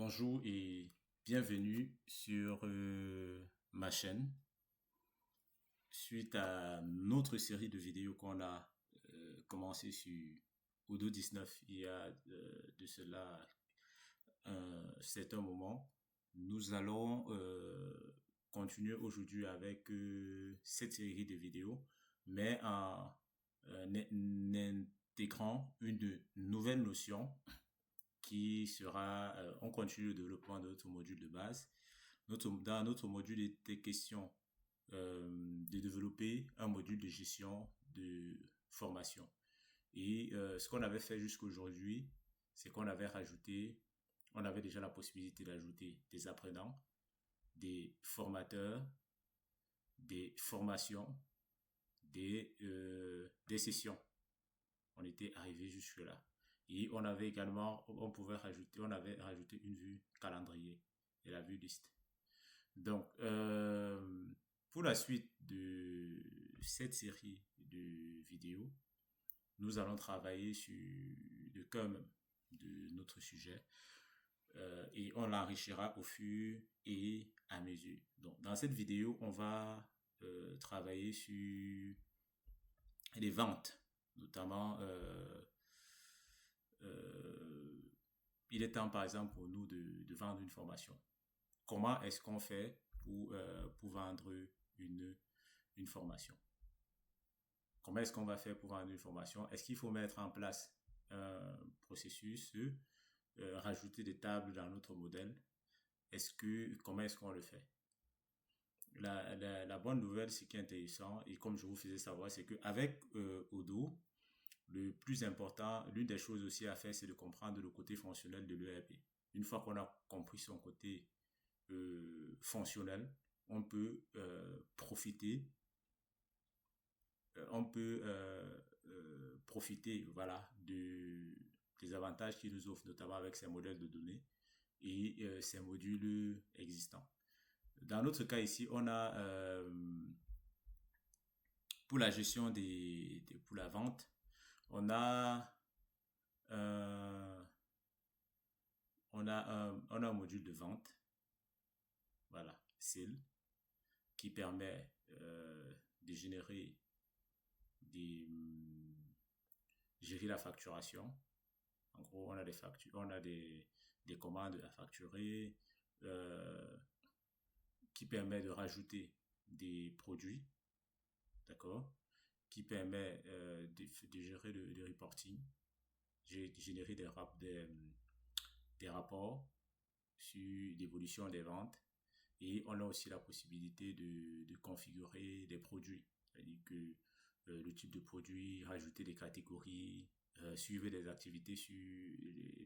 Bonjour et bienvenue sur ma chaîne. Suite à notre série de vidéos qu'on a commencé sur Odoo 19 il y a de cela un certain moment, nous allons continuer aujourd'hui avec cette série de vidéos, mais en intégrant une nouvelle notion qui sera, on continue le développement de notre module de base. Dans notre module, il était question de développer un module de gestion de formation. Et ce qu'on avait fait jusqu'aujourd'hui, c'est qu'on avait rajouté, on avait déjà la possibilité d'ajouter des apprenants, des formateurs, des formations, des sessions. On était arrivé jusque-là. Et on avait également, on avait rajouté une vue calendrier et la vue liste. Donc, pour la suite de cette série de vidéos, nous allons travailler sur le cœur même de notre sujet et on l'enrichira au fur et à mesure. Donc, dans cette vidéo, on va travailler sur les ventes, notamment il est temps, par exemple, pour nous de vendre une formation. Comment est-ce qu'on fait pour vendre une formation? Comment est-ce qu'on va faire pour vendre une formation? Est-ce qu'il faut mettre en place un processus, rajouter des tables dans notre modèle? Comment est-ce qu'on le fait? La bonne nouvelle, ce qui est intéressant, et comme je vous faisais savoir, c'est qu'avec Odoo, le plus important, l'une des choses aussi à faire, c'est de comprendre le côté fonctionnel de l'ERP. Une fois qu'on a compris son côté fonctionnel, on peut profiter, voilà, des avantages qu'il nous offre, notamment avec ses modèles de données et ses modules existants. Dans notre cas ici, on a pour la gestion pour la vente, on a un module de vente, voilà, SEL, qui permet de gérer gérer la facturation. En gros, on a des factures, on a des commandes à facturer, qui permet de rajouter des produits, d'accord, qui permet de gérer le reporting, générer des rapports sur l'évolution des ventes. Et on a aussi la possibilité de configurer des produits, c'est-à-dire que le type de produit, rajouter des catégories, suivre des activités sur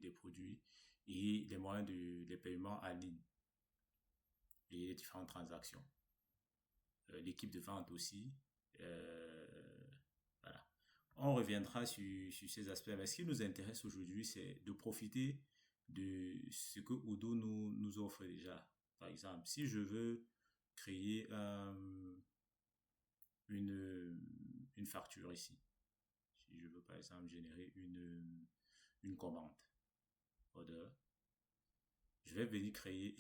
des produits et les moyens de paiement en ligne et les différentes transactions. L'équipe de vente aussi. Voilà. On reviendra sur ces aspects. Mais ce qui nous intéresse aujourd'hui, c'est de profiter de ce que Odoo nous offre déjà. Par exemple, si je veux créer une facture ici, si je veux par exemple générer une commande, order, je vais venir créer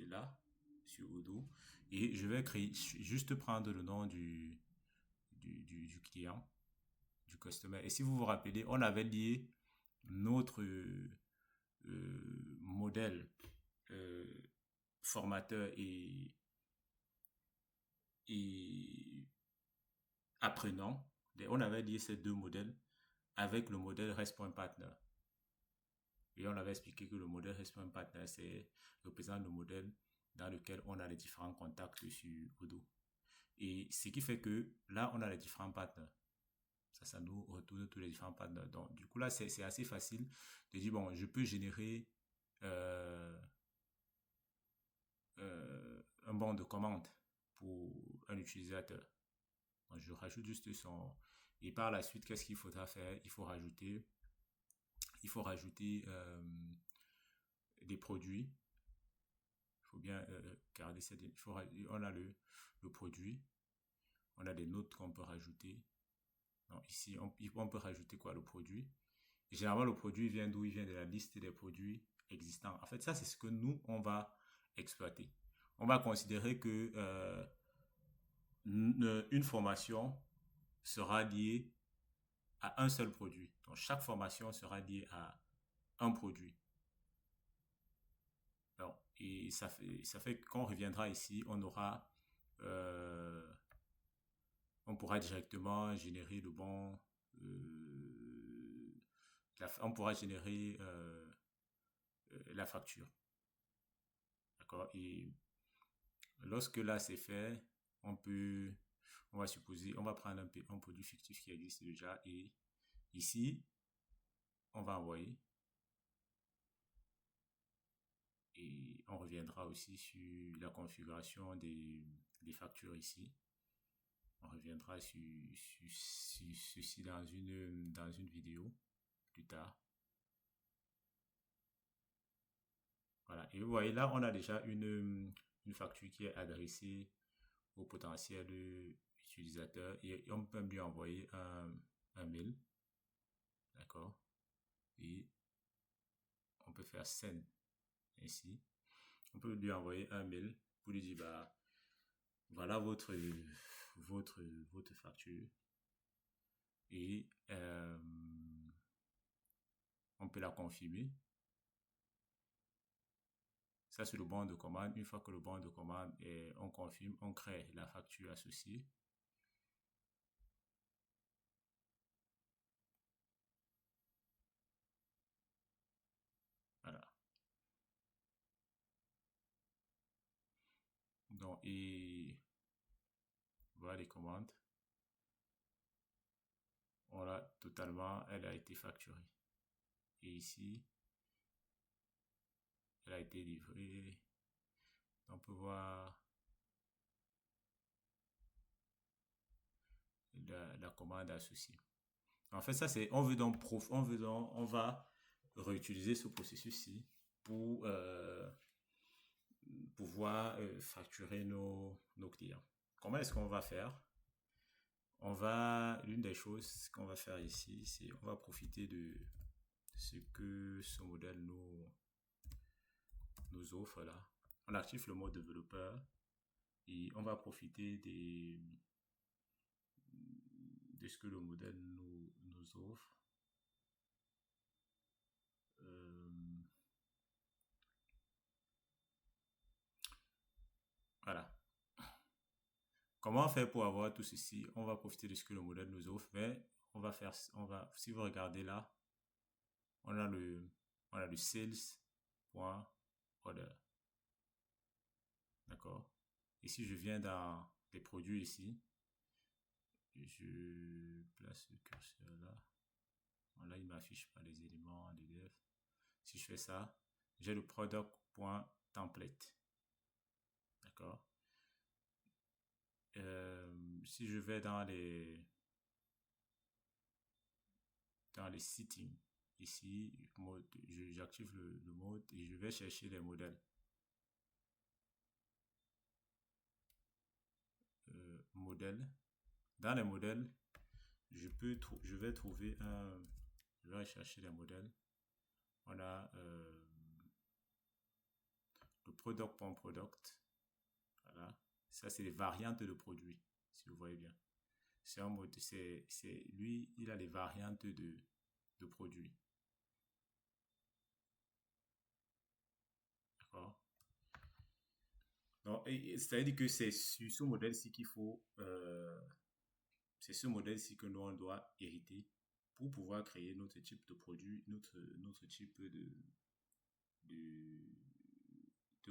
là sur Odoo et je vais juste prendre le nom du client, du customer. Et si vous vous rappelez, on avait lié notre modèle formateur et apprenant. On avait lié ces deux modèles avec le modèle Response Partner. Et on avait expliqué que le modèle Response Partner, représente le modèle dans lequel on a les différents contacts sur Odoo. Et ce qui fait que là, on a les différents partenaires. Ça nous retourne tous les différents partenaires. Donc, du coup, là, c'est assez facile de dire, bon, je peux générer un bon de commande pour un utilisateur. Donc, je rajoute juste son... Et par la suite, qu'est-ce qu'il faudra faire? Il faut rajouter des produits. Il faut bien garder cette... on a le produit. On a des notes qu'on peut rajouter. Donc ici, on peut rajouter quoi? Le produit. Et généralement, le produit vient d'où? Il vient de la liste des produits existants. En fait, ça, c'est ce que nous, on va exploiter. On va considérer que une formation sera liée à un seul produit. Donc, chaque formation sera liée à un produit. Donc, et ça fait que quand on reviendra ici, euh, on pourra directement générer le bon, on pourra générer la facture. D'accord? Et lorsque là c'est fait, on va supposer, on va prendre un produit fictif qui existe déjà et ici, on va envoyer et on reviendra aussi sur la configuration des factures ici. On reviendra sur ceci dans une vidéo plus tard. Voilà. Et vous voyez là, on a déjà une facture qui est adressée au potentiel utilisateur et on peut lui envoyer un mail. D'accord? Et on peut faire send ici. On peut lui envoyer un mail pour lui dire bah voilà votre facture et on peut la confirmer. Ça, c'est le bon de commande. Une fois que le bon de commande est, on confirme, on crée la facture associée. Voilà. Donc, et voilà les commandes. Voilà, totalement, elle a été facturée. Et ici, elle a été livrée. On peut voir la commande associée. En fait, ça c'est, on va réutiliser ce processus-ci pour pouvoir facturer nos clients. Comment est-ce qu'on va faire? L'une des choses qu'on va faire ici, c'est on va profiter de ce que ce modèle nous offre là. On active le mode développeur et on va profiter de ce que le modèle nous offre. Voilà. Comment faire pour avoir tout ceci? On va profiter de ce que le modèle nous offre, mais si vous regardez là, on a le sales.order. D'accord? Et si je viens dans les produits ici, je place le curseur là. Là, il m'affiche pas les éléments de dev. Si je fais ça, j'ai le product.template. D'accord? Si je vais dans les settings, ici, j'active le mode et je vais chercher les modèles. Modèles. Dans les modèles, je vais trouver je vais chercher les modèles. On a le product. Voilà. Ça, c'est les variantes de produits, si vous voyez bien. C'est un mode, lui, il a les variantes de produits. D'accord? Donc, c'est-à-dire que c'est sur ce modèle-ci qu'il faut, c'est ce modèle-ci que nous, on doit hériter pour pouvoir créer notre type de produit, notre type de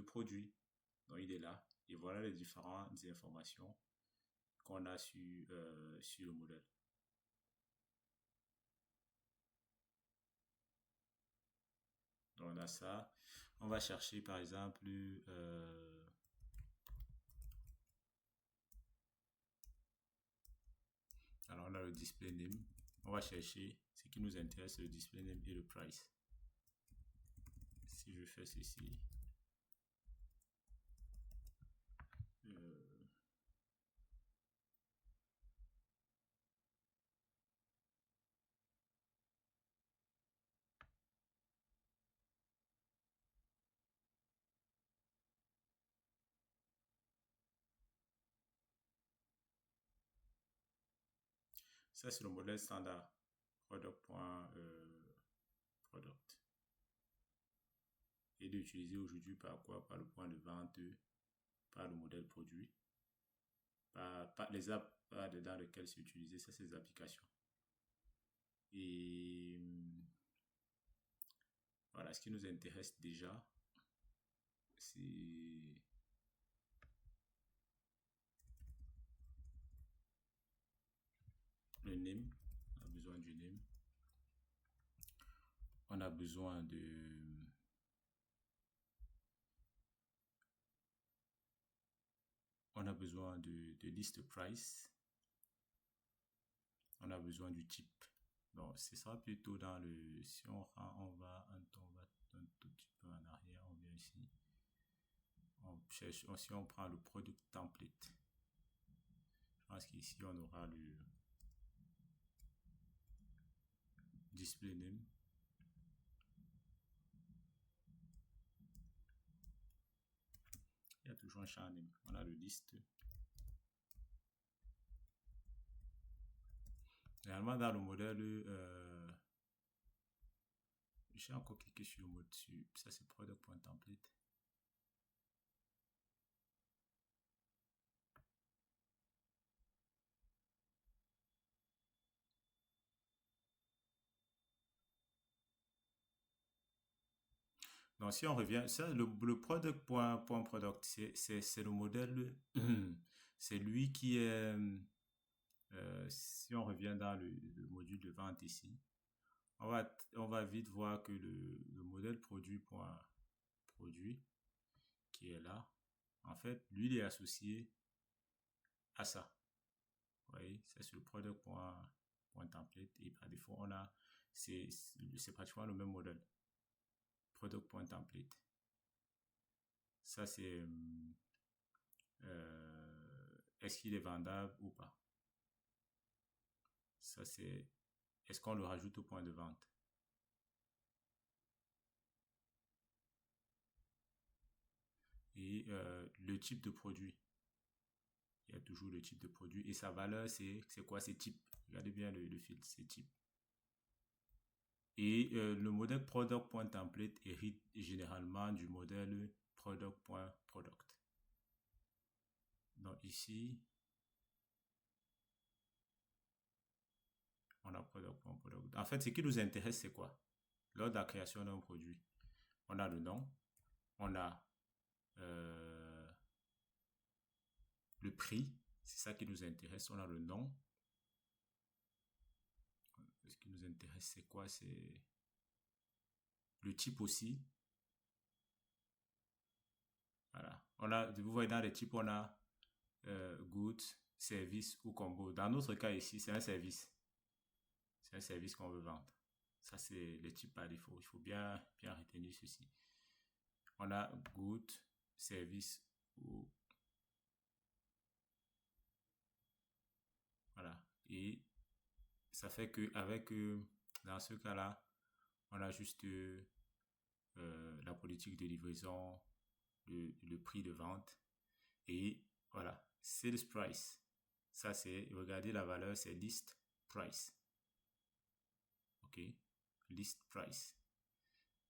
produit. Donc, il est là. Et voilà les différentes informations qu'on a sur le modèle. Donc, on a ça. On va chercher, par exemple, alors, on a le display name. On va chercher ce qui nous intéresse, le display name et le price. Si je fais ceci, Ça, c'est le modèle standard. Product.product. Et d'utiliser aujourd'hui par quoi? Par le point de vente, par le modèle produit, par les apps dans lesquelles c'est utilisé. Ça, c'est les applications. Et voilà, ce qui nous intéresse déjà, c'est le name. On a besoin du name. On a besoin de list price. On a besoin du type. Bon, ce sera plutôt dans le... Si on va un tout petit peu en arrière, on vient ici. On cherche, si on prend le product template, je pense qu'ici on aura le display name. Il y a toujours un champ name. On a le list. Généralement, dans le modèle, j'ai encore cliqué sur le mode dessus. Ça, c'est product.template. Donc, si on revient, ça, le product.product, c'est le modèle, c'est lui qui est, si on revient dans le module de vente ici, on va vite voir que le modèle produit.produit qui est là, en fait, lui, il est associé à ça. Vous voyez, c'est sur le product.template et par défaut, on a, c'est pratiquement le même modèle. Product.template. Ça, c'est est-ce qu'il est vendable ou pas. Ça, c'est est-ce qu'on le rajoute au point de vente. Et le type de produit. Il y a toujours le type de produit. Et sa valeur, c'est quoi? C'est type. Regardez bien le fil, c'est type. Et le modèle product.template hérite généralement du modèle product.product. Donc ici, on a product.product. En fait, ce qui nous intéresse, c'est quoi? Lors de la création d'un produit, on a le nom, on a le prix, c'est ça qui nous intéresse, on a le nom. Ce qui nous intéresse, c'est quoi? C'est le type aussi. Voilà. Vous voyez dans les types, on a goods, service ou combo. Dans notre cas ici, c'est un service. C'est un service qu'on veut vendre. Ça, c'est le type par défaut. Il faut bien retenir ceci. On a good, service ou... Voilà. Et ça fait que avec dans ce cas-là, on a juste la politique de livraison, le prix de vente et voilà, sales price. Ça, c'est, regardez la valeur, c'est list price. OK, list price.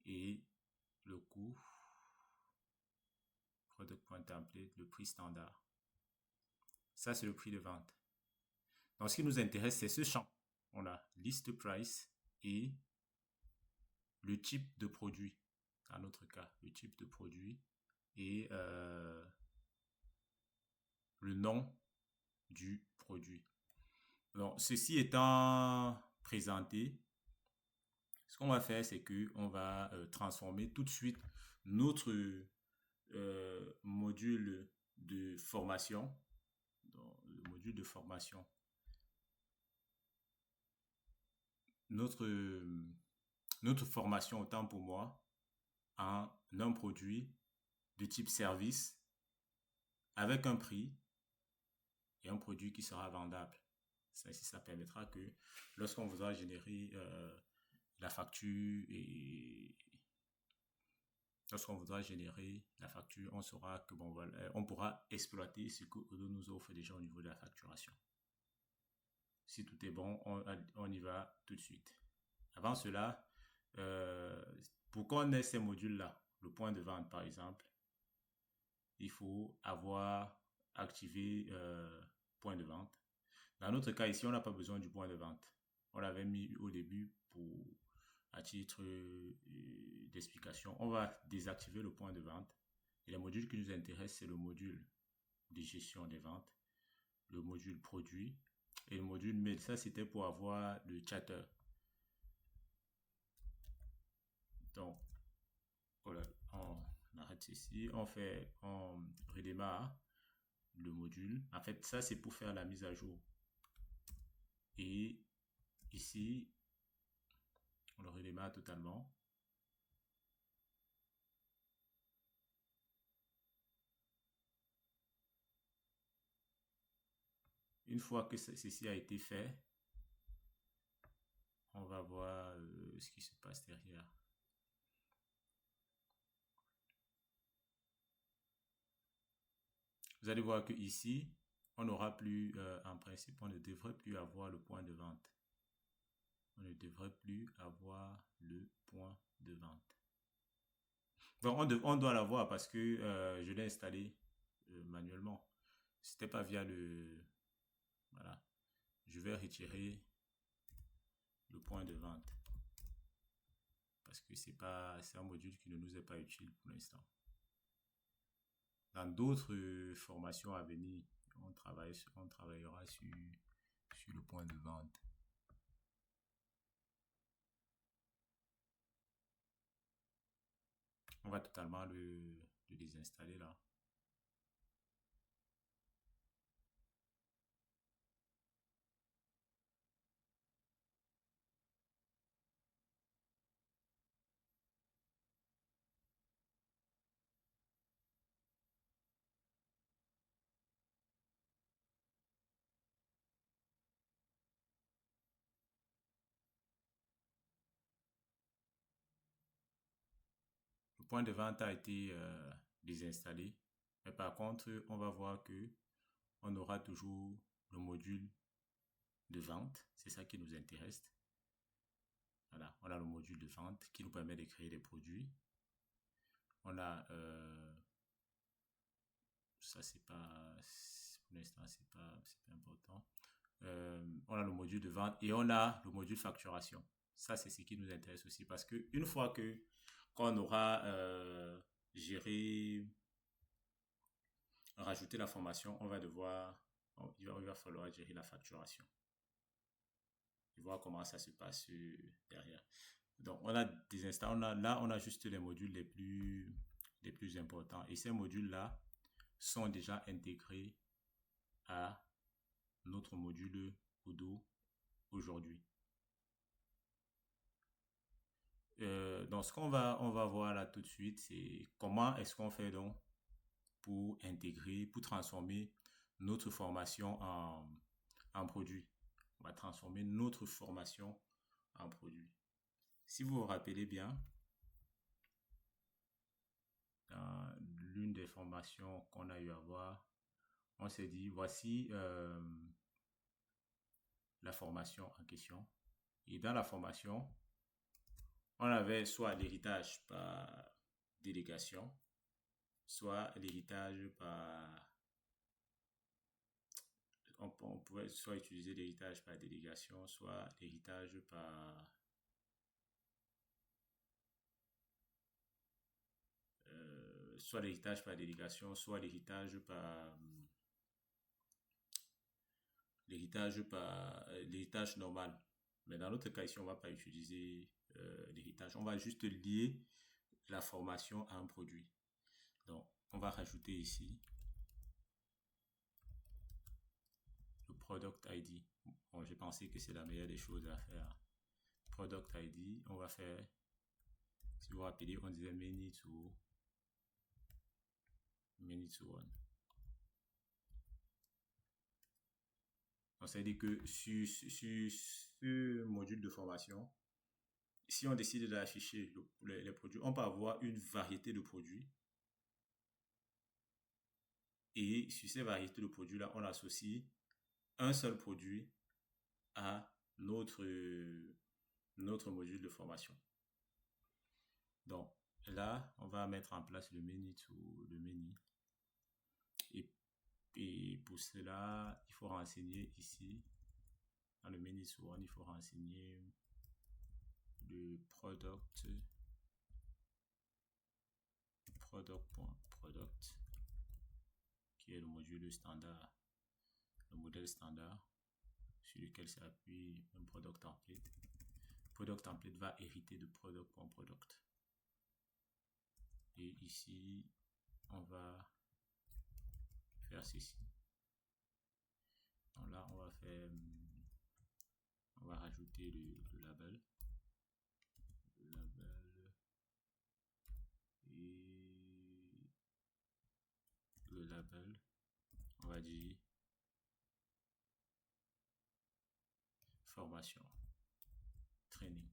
Et le coût, product.template, le prix standard. Ça, c'est le prix de vente. Donc, ce qui nous intéresse, c'est ce champ. On a list price et le type de produit. Dans notre cas, le type de produit et le nom du produit. Donc, ceci étant présenté, ce qu'on va faire, c'est qu'on va transformer tout de suite notre module de formation. Donc, le module de formation. Notre formation, autant pour moi, en un produit de type service avec un prix et un produit qui sera vendable. Ça permettra que lorsqu'on voudra générer la facture et lorsqu'on voudra générer la facture, on saura que bon, voilà, on pourra exploiter ce que Odoo nous offre déjà au niveau de la facturation. Si tout est bon, on y va tout de suite. Avant cela, pour qu'on ait ces modules-là, le point de vente par exemple, il faut avoir activé point de vente. Dans notre cas ici, on n'a pas besoin du point de vente. On l'avait mis au début à titre d'explication. On va désactiver le point de vente. Et le module qui nous intéresse, c'est le module de gestion des ventes, le module produit et le module mail. Ça, c'était pour avoir le chatter. Donc, voilà, on arrête ici. On redémarre le module. En fait, ça, c'est pour faire la mise à jour. Et ici, on le redémarre totalement. Une fois que ceci a été fait, on va voir ce qui se passe derrière. Vous allez voir que ici, on n'aura plus, en principe, on ne devrait plus avoir le point de vente. On ne devrait plus avoir le point de vente. Donc, on doit l'avoir parce que je l'ai installé manuellement. C'était pas via le... Voilà. Je vais retirer le point de vente parce que c'est un module qui ne nous est pas utile pour l'instant. Dans d'autres formations à venir, on travaillera sur le point de vente. On va totalement le désinstaller là. Le point de vente a été désinstallé. Mais par contre, on va voir que on aura toujours le module de vente. C'est ça qui nous intéresse. Voilà, on a le module de vente qui nous permet de créer des produits. On a ça c'est pas pour l'instant c'est pas important. On a le module de vente et on a le module facturation. Ça c'est ce qui nous intéresse aussi parce que une fois que qu'on aura géré, rajouté la formation, il va falloir gérer la facturation et voir comment ça se passe derrière. Donc, on a des instants, on a juste les modules les plus importants. Et ces modules-là sont déjà intégrés à notre module Odoo aujourd'hui. Donc, ce on va voir là tout de suite, c'est comment est-ce qu'on fait donc pour intégrer, pour transformer notre formation en produit. On va transformer notre formation en produit. Si vous vous rappelez bien, dans l'une des formations qu'on a eu à voir, on s'est dit, voici la formation en question. Et dans la formation, on avait soit l'héritage par délégation, soit l'héritage par... On pouvait soit utiliser l'héritage par délégation, soit l'héritage par... soit l'héritage par délégation, soit l'héritage par... l'héritage normal. Mais dans notre cas ici, on ne va pas utiliser l'héritage. On va juste lier la formation à un produit. Donc, on va rajouter ici le Product ID. Bon, j'ai pensé que c'est la meilleure des choses à faire. Product ID, on va faire, si vous vous rappelez, on disait many to one. Donc, ça veut dire que sur ce module de formation, si on décide d'afficher les produits, on peut avoir une variété de produits. Et sur ces variétés de produits-là, on associe un seul produit à notre module de formation. Donc là, on va mettre en place le menu et pour cela, il faut renseigner ici dans le menu one, il faut renseigner le product.product qui est le module standard, le modèle standard sur lequel s'appuie un product template. Product template va hériter de product.product. Et ici, on va faire ceci. Donc là, on va rajouter le label et le label, on va dire formation, training.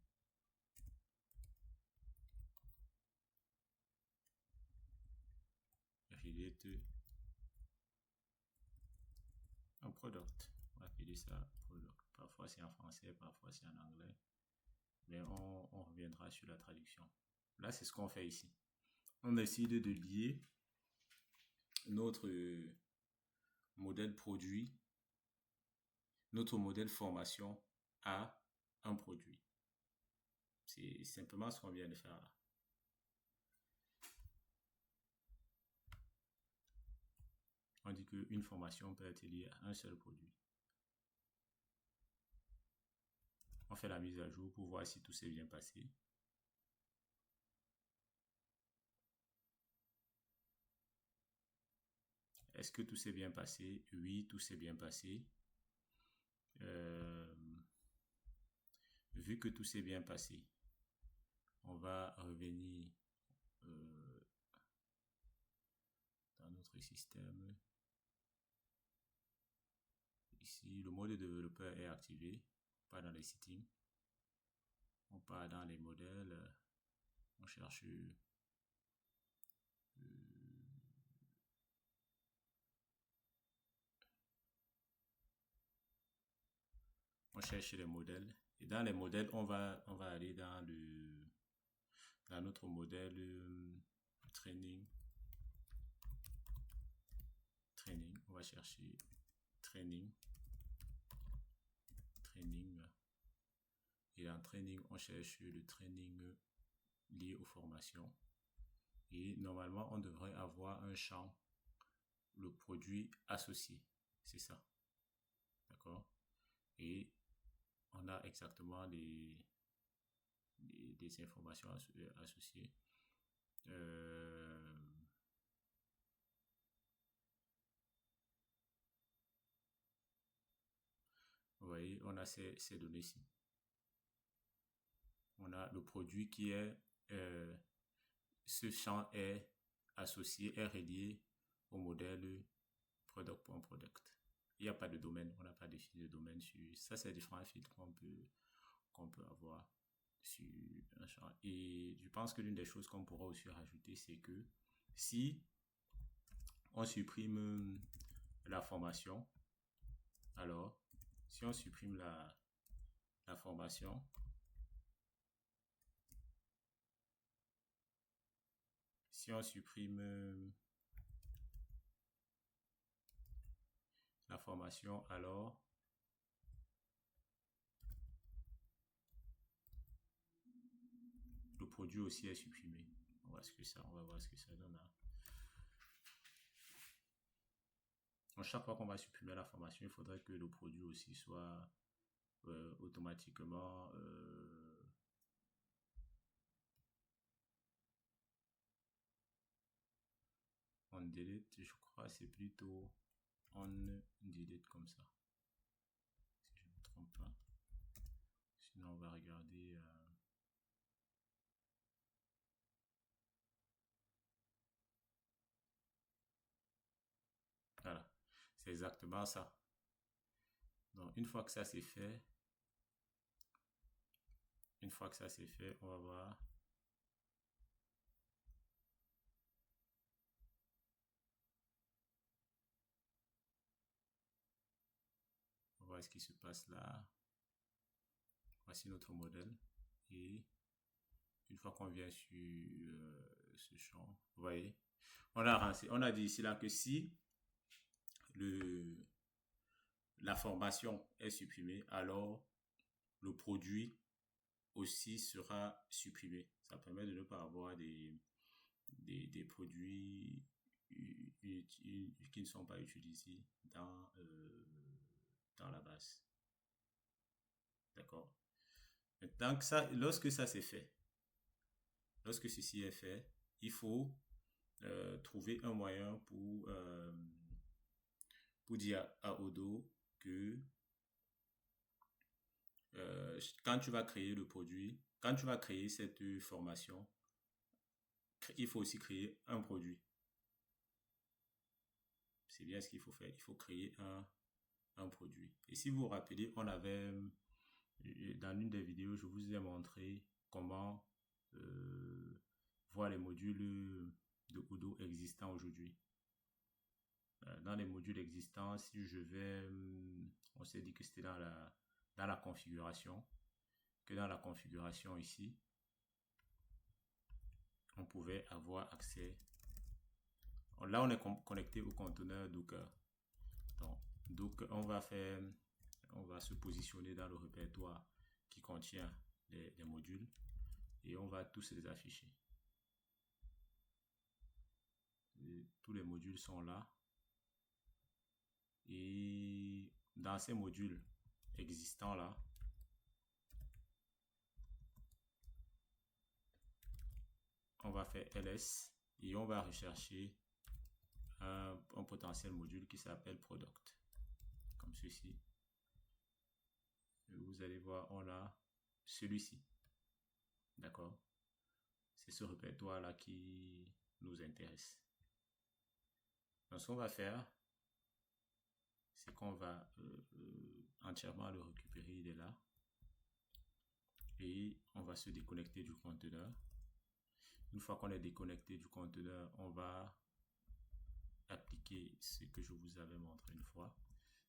Relate un product. On va appeler ça product. Parfois c'est en français, parfois c'est en anglais. Mais on reviendra sur la traduction. Là, c'est ce qu'on fait ici. On décide de lier notre modèle produit, notre modèle formation à un produit. C'est simplement ce qu'on vient de faire là. On dit qu'une formation peut être liée à un seul produit. On fait la mise à jour pour voir si tout s'est bien passé. Est-ce que tout s'est bien passé? Oui, tout s'est bien passé. Vu que tout s'est bien passé, on va revenir dans notre système. Ici, le mode de développeur est activé, pas dans les settings. On part dans les modèles, on cherche les modèles. Et dans les modèles, on va aller dans notre modèle training. On va chercher training. Et dans training, on cherche le training lié aux formations. Et normalement, on devrait avoir un champ, le produit associé. C'est ça. D'accord? Et on a exactement des informations associées. Vous voyez, on a ces données-ci. On a le produit qui est, ce champ est associé, est relié au modèle product.product. Il n'y a pas de domaine, on n'a pas défini de domaine sur ça. C'est différents filtres qu'on peut avoir sur un champ. Et je pense que l'une des choses qu'on pourra aussi rajouter, c'est que si on supprime la formation, alors si on supprime la formation, si on supprime la formation, alors le produit aussi est supprimé. On va voir ce que ça donne. Donc, chaque fois qu'on va supprimer la formation, il faudrait que le produit aussi soit automatiquement on delete. Je crois c'est plutôt on delete comme ça, si je ne me trompe pas. Sinon on va regarder voilà, c'est exactement ça. Donc une fois que ça c'est fait, on va voir. On va voir ce qui se passe là. Voici notre modèle. Et une fois qu'on vient sur ce champ, vous voyez, on a dit ici là que si la formation est supprimée, alors le produit aussi sera supprimé. Ça permet de ne pas avoir des produits qui ne sont pas utilisés dans la base. D'accord? Donc lorsque ça c'est fait, lorsque ceci est fait, il faut trouver un moyen pour dire à Odoo que quand tu vas créer le produit, quand tu vas créer cette formation, il faut aussi créer un produit. C'est bien ce qu'il faut faire. Il faut créer un produit. Et si vous vous rappelez, on avait, dans l'une des vidéos, je vous ai montré comment voir les modules de Odoo existants aujourd'hui. Dans les modules existants, si je vais, on s'est dit que c'était dans la configuration, que dans la configuration ici, on pouvait avoir accès. Là, on est connecté au conteneur Docker. Donc, on va se positionner dans le répertoire qui contient les modules et on va tous les afficher. Et tous les modules sont là. Et dans ces modules existants là, on va faire ls et on va rechercher un potentiel module qui s'appelle product, comme ceci. Et vous allez voir, on a celui-ci. D'accord? C'est ce répertoire là qui nous intéresse. Donc ce qu'on va faire, c'est qu'on va entièrement le récupérer, il est là. Et on va se déconnecter du conteneur. Une fois qu'on est déconnecté du conteneur, on va appliquer ce que je vous avais montré une fois.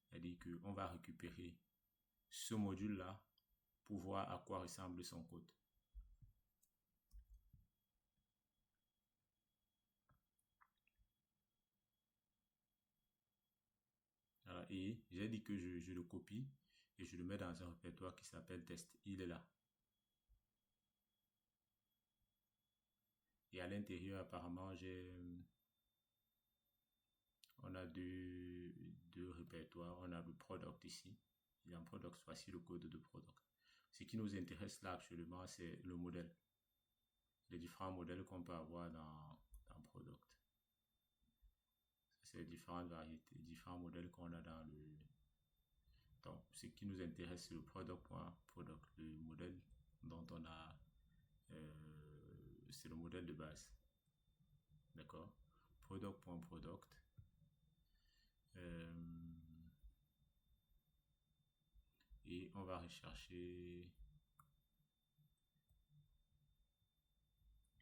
C'est-à-dire qu'on va récupérer ce module-là pour voir à quoi ressemble son code. Voilà. Et j'ai dit que je le copie et je le mets dans un répertoire qui s'appelle test. Il est là. Et à l'intérieur, apparemment, on a deux répertoires. On a le product ici. Et en product, voici le code de product. Ce qui nous intéresse là actuellement, c'est le modèle. Les différents modèles qu'on peut avoir dans product. C'est les différentes variétés, différents modèles qu'on a dans le... Donc, ce qui nous intéresse, c'est le product.product, le modèle dont on a... c'est le modèle de base. D'accord? Product.product. Et on va rechercher...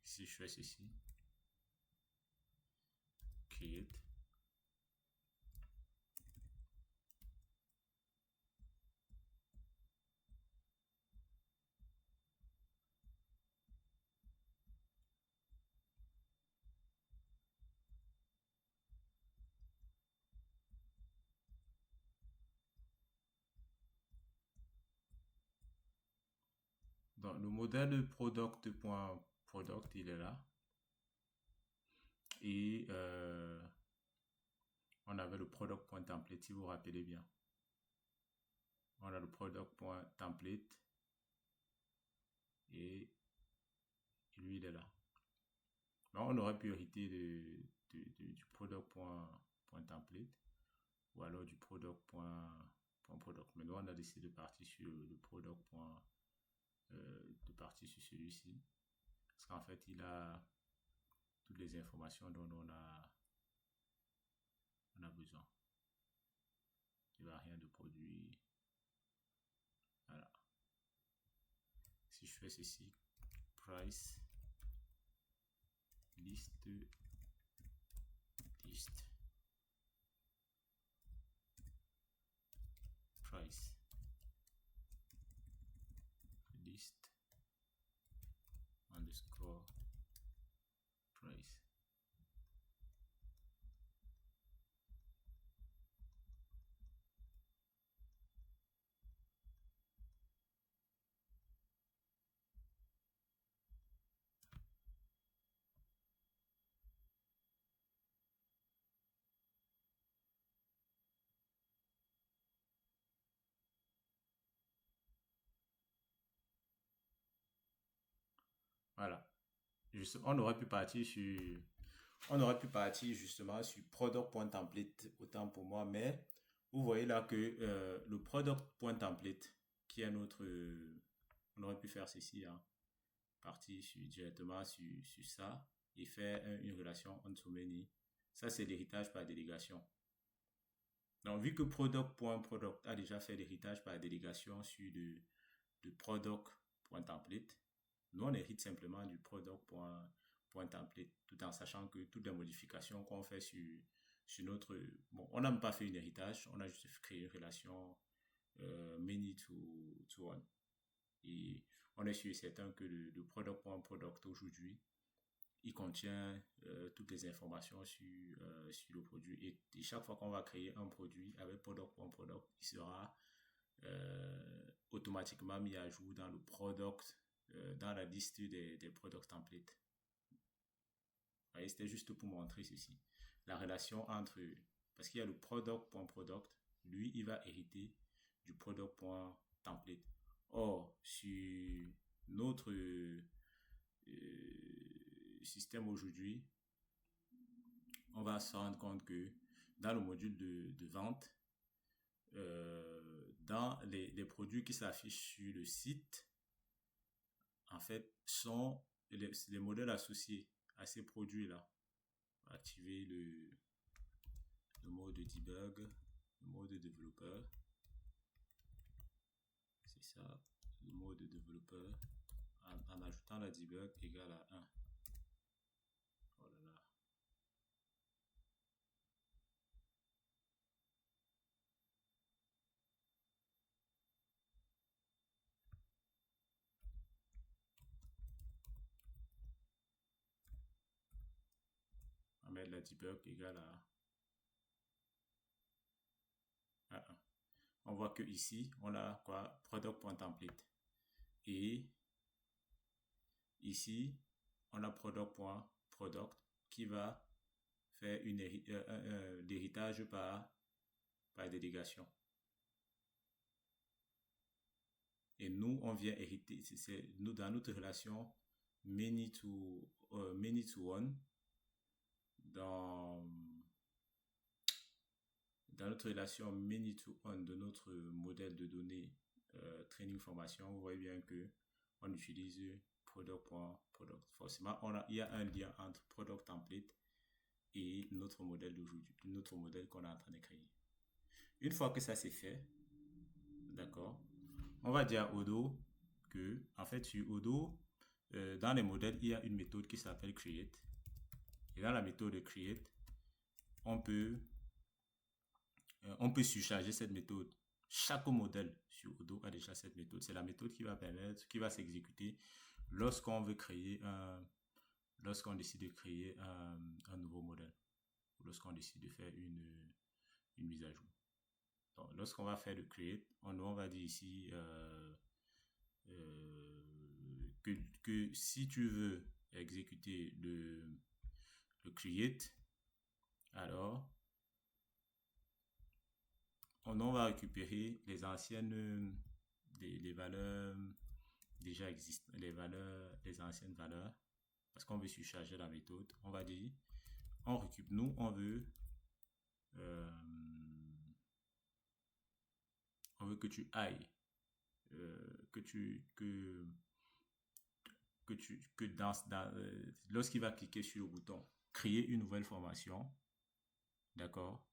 Si je fais ceci, create. Donc, le modèle product.product, il est là. Et on avait le product.template, si vous vous rappelez bien. On a le product.template et lui, il est là. Donc, on aurait pu hériter du product.template ou alors du product.product. Mais nous, on a décidé de partir sur le product. De partir sur celui-ci. Parce qu'en fait, il a toutes les informations dont on a besoin. Il n'y a rien de produit. Voilà. Si je fais ceci, price, list, price. list underscore price. Voilà. On aurait pu partir justement sur product.template autant pour moi, mais vous voyez là que le product.template qui est notre, on aurait pu faire ceci, hein, partir directement sur ça et faire une relation on to many. Ça, c'est l'héritage par délégation. Donc, vu que product.product a déjà fait l'héritage par délégation sur de product.template, nous, on hérite simplement du product.template, tout en sachant que toutes les modifications qu'on fait sur notre... Bon, on n'a même pas fait un héritage, on a juste créé une relation many to one. Et on est sûr et certain que le product.product aujourd'hui, il contient toutes les informations sur le produit. Et chaque fois qu'on va créer un produit avec product.product, il sera automatiquement mis à jour dans le product, dans la liste des product templates. Et c'était juste pour montrer ceci. La relation entre, parce qu'il y a le product.product, lui, il va hériter du product.template. Or, sur notre système aujourd'hui, on va se rendre compte que dans le module de vente, dans les produits qui s'affichent sur le site, en fait, sont les modèles associés à ces produits-là. On va activer le mode debug, le mode développeur. C'est ça, le mode développeur, en ajoutant la debug égale à 1. Oh là là. On va mettre la debug égale à 1. On voit que ici, on a quoi? Product.template. Et ici, on a product.product qui va faire l'héritage par délégation. Et nous, on vient hériter, nous dans notre relation many to one, dans notre relation many to one de notre modèle de données training formation, vous voyez bien que on utilise product.product. Forcément, il y a un lien entre product template et notre modèle d'aujourd'hui, notre modèle qu'on est en train de créer. Une fois que ça c'est fait, d'accord, on va dire à Odoo que, en fait, sur Odoo, dans les modèles, il y a une méthode qui s'appelle create. Et dans la méthode create, on peut surcharger cette méthode. Chaque modèle sur Odoo a déjà cette méthode. C'est la méthode qui va s'exécuter lorsqu'on veut créer lorsqu'on décide de créer un nouveau modèle, ou lorsqu'on décide de faire une mise à jour. Donc, lorsqu'on va faire le create, on va dire ici que si tu veux exécuter le create, alors on va récupérer les anciennes les valeurs déjà existantes, les anciennes valeurs, parce qu'on veut surcharger la méthode. On va dire on récupère, nous on veut que tu ailles lorsqu'il va cliquer sur le bouton créer une nouvelle formation, d'accord,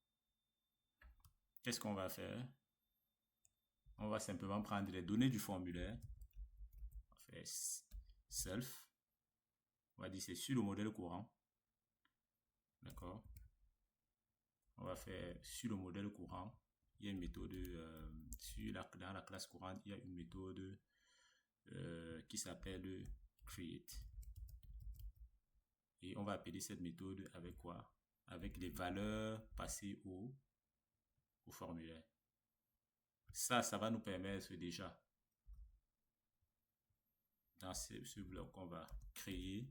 qu'est-ce qu'on va faire? On va simplement prendre les données du formulaire, on va faire self, on va dire c'est sur le modèle courant, d'accord, on va faire sur le modèle courant, il y a une méthode dans la classe courante, il y a une méthode qui s'appelle create. Et on va appeler cette méthode avec quoi? Avec les valeurs passées au formulaire. Ça va nous permettre déjà, dans ce bloc, on va créer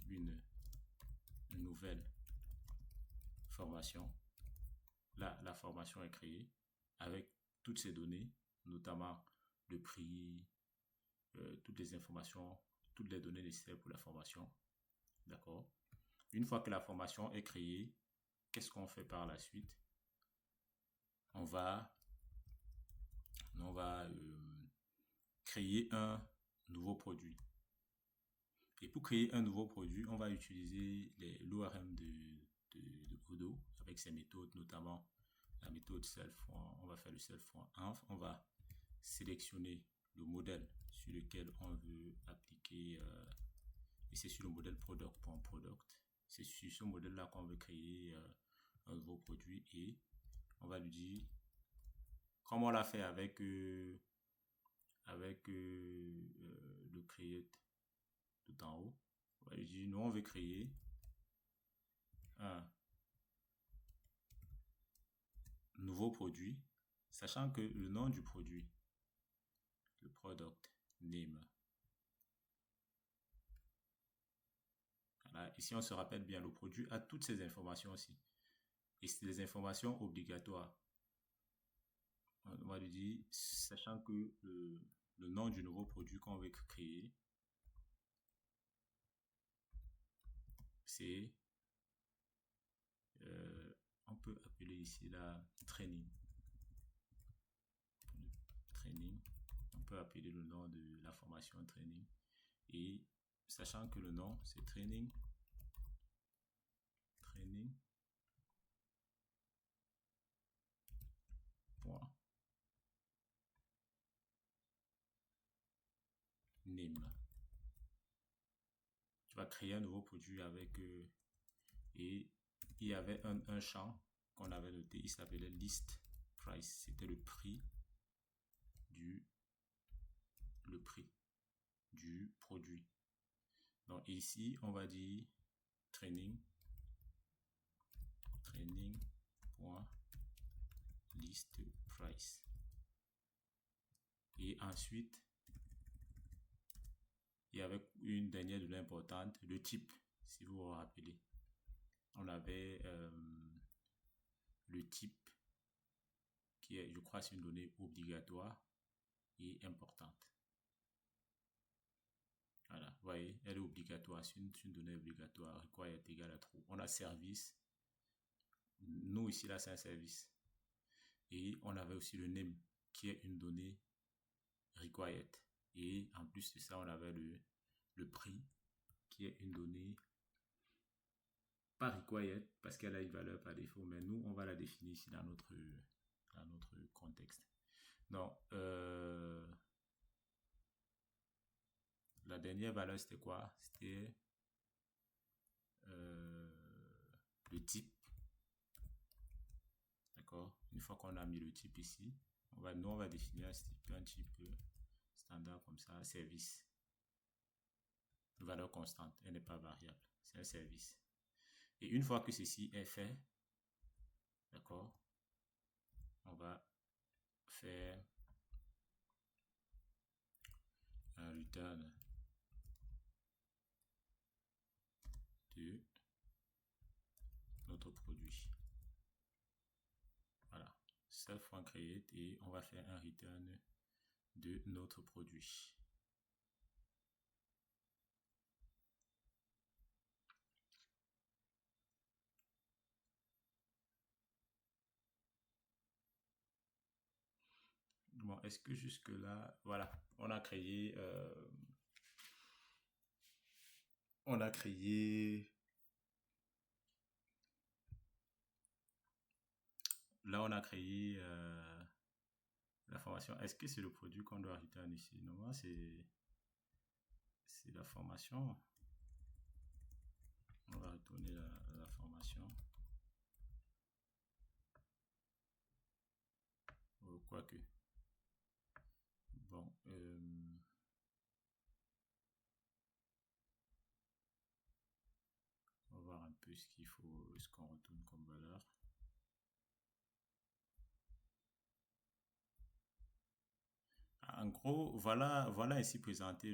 une nouvelle formation. Là, la formation est créée avec toutes ces données, notamment le prix, toutes les informations, toutes les données nécessaires pour la formation. D'accord? Une fois que la formation est créée, qu'est-ce qu'on fait par la suite? On va créer un nouveau produit. Et pour créer un nouveau produit, on va utiliser l'ORM de Odoo avec ses méthodes, notamment la méthode self. On va faire le self.inf. On va sélectionner le modèle sur lequel on veut appliquer, et c'est sur le modèle product.product. C'est sur ce modèle-là qu'on veut créer un nouveau produit, et on va lui dire, comme on l'a fait avec le create tout en haut, on va lui dire, nous on veut créer un nouveau produit, sachant que le nom du produit, le product name, voilà, ici on se rappelle bien, le produit a toutes ces informations aussi, et c'est des informations obligatoires. On va lui dire, sachant que le nom du nouveau produit qu'on veut créer, c'est, on peut appeler ici la training. On peut appeler le nom de la formation training, et sachant que le nom c'est training name. Tu vas créer un nouveau produit avec et il y avait un champ qu'on avait noté, il s'appelait list price, c'était le prix du produit. Donc ici on va dire training list price, et ensuite il y avait une dernière donnée importante, le type. Si vous vous rappelez, on avait le type qui est, je crois, c'est une donnée obligatoire et importante. Voilà, vous voyez, elle est obligatoire, c'est une donnée obligatoire, required égale à true. On a service, nous ici là c'est un service, et on avait aussi le name qui est une donnée required, et en plus de ça on avait le prix qui est une donnée pas required parce qu'elle a une valeur par défaut, mais nous on va la définir ici dans notre contexte. Donc la dernière valeur c'était quoi? C'était le type. D'accord? Une fois qu'on a mis le type ici, on va définir un type standard comme ça, service. Une valeur constante, elle n'est pas variable, c'est un service. Et une fois que ceci est fait, d'accord, on va faire un return de notre produit. Voilà, self.create, et on va faire un return de notre produit. Bon, est-ce que jusque là, voilà, on a créé là on a créé la formation. Est-ce que c'est le produit qu'on doit return ici? Non, c'est la formation. On va retourner la formation. quoique. Bon, on va voir un peu ce qu'il faut, ce qu'on retourne comme valeur. En gros, voilà ainsi présenté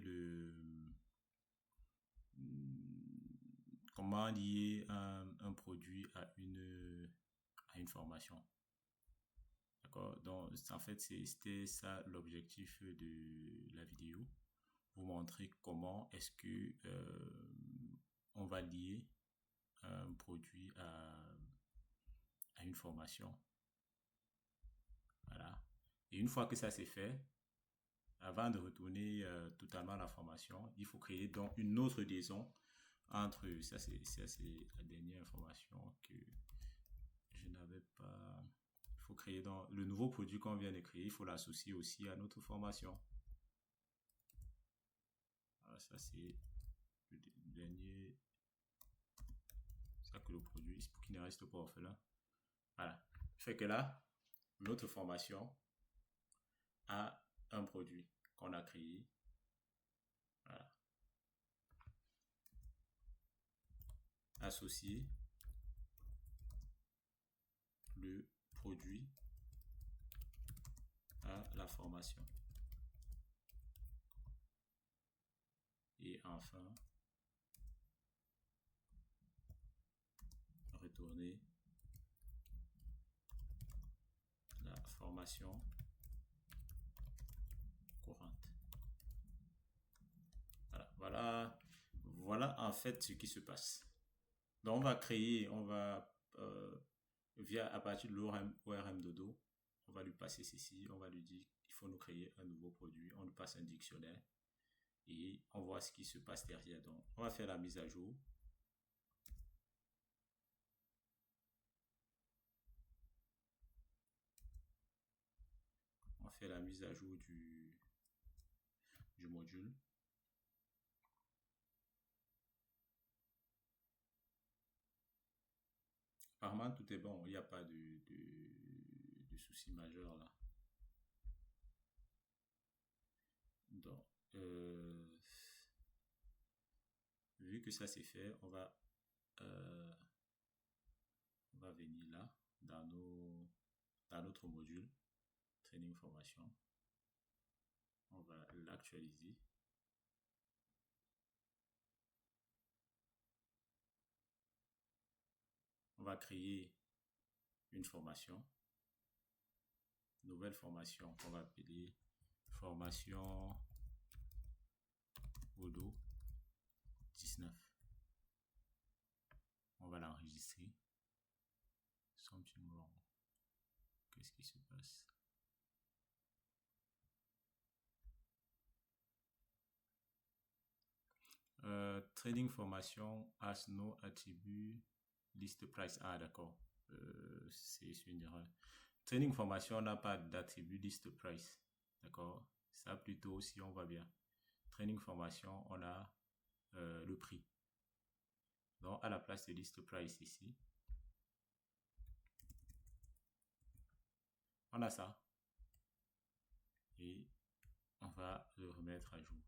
comment lier un produit à une formation. D'accord? Donc, en fait, c'était ça l'objectif de la vidéo. Vous montrer comment est-ce que on va lier un produit à une formation. Voilà. Et une fois que ça c'est fait, avant de retourner totalement à la formation, il faut créer donc une autre liaison entre, ça c'est la dernière information que je n'avais pas. Il faut créer dans le nouveau produit qu'on vient de créer, il faut l'associer aussi à notre formation. Alors ça c'est le dernier, ça que le produit, c'est pour qu'il ne reste pas orphelin. Voilà. Fait que là, notre formation a un produit qu'on a créé. Voilà. Associer le produit à la formation. Et enfin, retourner la formation courante. Voilà en fait ce qui se passe. Donc on va créer, à partir de l'ORM Dodo, on va lui passer ceci, on va lui dire qu'il faut nous créer un nouveau produit, on lui passe un dictionnaire et on voit ce qui se passe derrière. Donc on va faire la mise à jour. On fait la mise à jour du module. Apparemment, tout est bon. Il n'y a pas de souci majeur là. Donc, vu que ça c'est fait, on va venir là dans notre module training formation. On va l'actualiser. On va créer une formation, nouvelle formation qu'on va appeler formation Odo 19. On va l'enregistrer. Something wrong. Qu'est-ce qui se passe? Trading formation has no attribut list price. Ah d'accord, c'est une erreur. Trading formation n'a pas d'attribut list price. D'accord, ça plutôt si on va bien. Training formation, on a le prix. Donc à la place de list price ici, on a ça. Et on va le remettre à jour.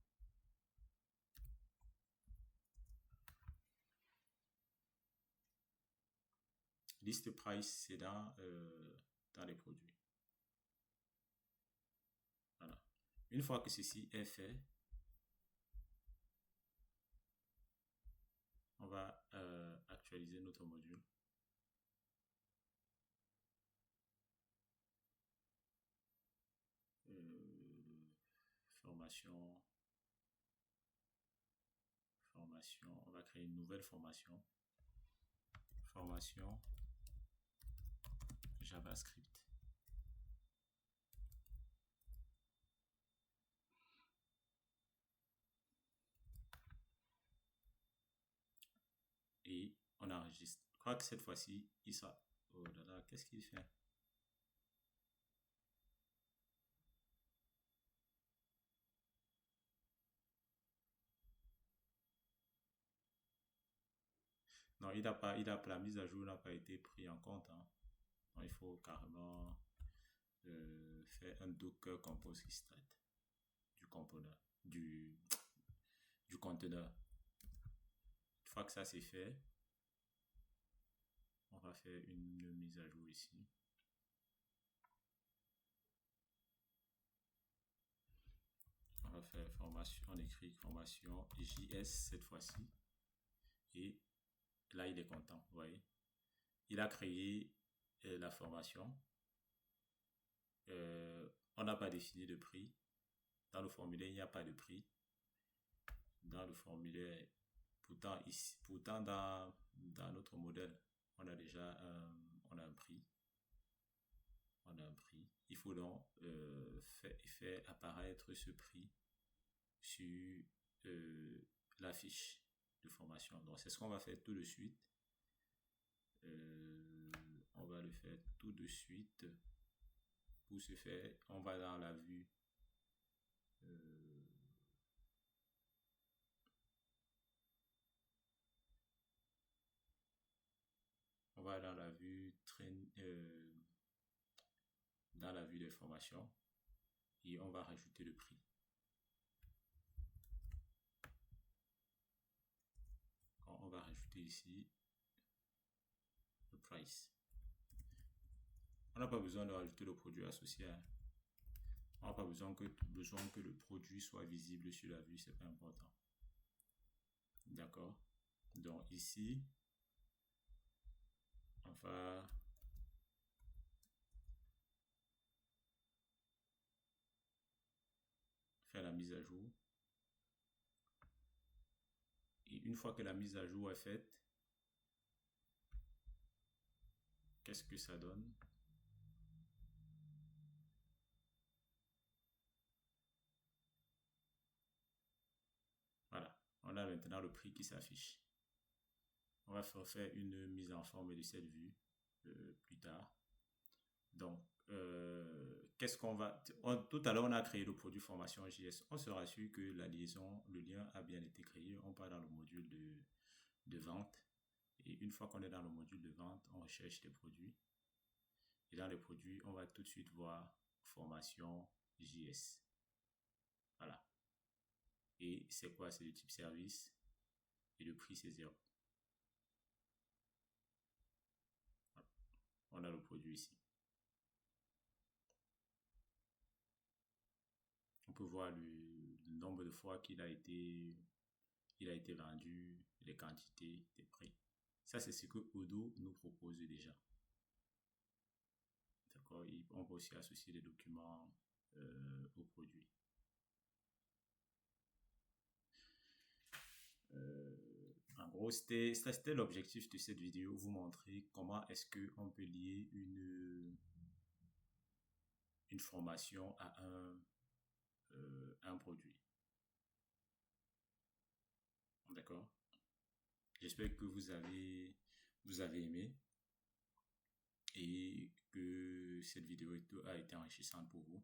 List price, c'est dans les produits. Voilà. Une fois que ceci est fait, on va actualiser notre module. Formation, on va créer une nouvelle formation. Formation JavaScript. Et on enregistre. Je crois que cette fois-ci, il sera... Oh là là, qu'est-ce qu'il fait? Non, la mise à jour n'a pas été prise en compte. Hein. Donc, il faut carrément faire un Docker Compose Restart du component, du conteneur. Une fois que ça c'est fait, on va faire une mise à jour ici. On va faire formation, on écrit formation JS cette fois-ci. Et là, il est content, vous voyez. Il a créé la formation. On n'a pas défini de prix. Dans le formulaire, il n'y a pas de prix. Dans le formulaire, pourtant dans notre modèle, on a déjà on a un prix. On a un prix. Il faut donc faire apparaître ce prix sur la fiche de formation. Donc, c'est ce qu'on va faire tout de suite. On va le faire tout de suite. Pour ce faire, on va dans la vue on va dans la vue dans la vue des formations et on va rajouter le prix. On va rajouter ici le price. On n'a pas besoin de rajouter le produit associé. On n'a pas besoin que le produit soit visible sur la vue, c'est pas important. D'accord. Donc ici, on va faire la mise à jour. Et une fois que la mise à jour est faite, qu'est-ce que ça donne? Voilà, on a maintenant le prix qui s'affiche. On va faire une mise en forme de cette vue plus tard. Donc, qu'est-ce qu'on va... tout à l'heure, on a créé le produit formation JS. On se rassure que la liaison, le lien a bien été créé. On part dans le module de vente. Et une fois qu'on est dans le module de vente, on recherche des produits. Et dans les produits, on va tout de suite voir formation JS. Voilà. Et c'est quoi? C'est le type service. Et le prix, c'est 0. Voilà. On a le produit ici. On peut voir le nombre de fois qu'il a été vendu, les quantités, les prix. Ça, c'est ce que Odoo nous propose déjà. D'accord. On peut aussi associer des documents au produit. En gros, c'était l'objectif de cette vidéo, vous montrer comment est-ce qu'on peut lier une formation à un produit. D'accord. J'espère que vous avez aimé et que cette vidéo a été enrichissante pour vous.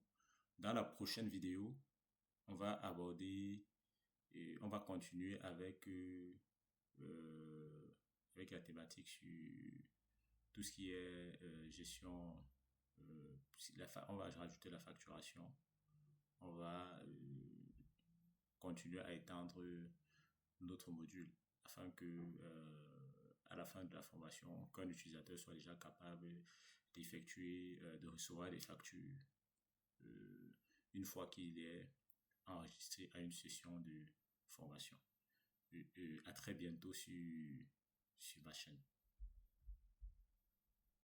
Dans la prochaine vidéo, on va aborder et on va continuer avec la thématique sur tout ce qui est gestion. On va rajouter la facturation. On va continuer à étendre notre module afin que à la fin de la formation, qu'un utilisateur soit déjà capable d'effectuer, de recevoir des factures une fois qu'il est enregistré à une session de formation. À très bientôt sur ma chaîne.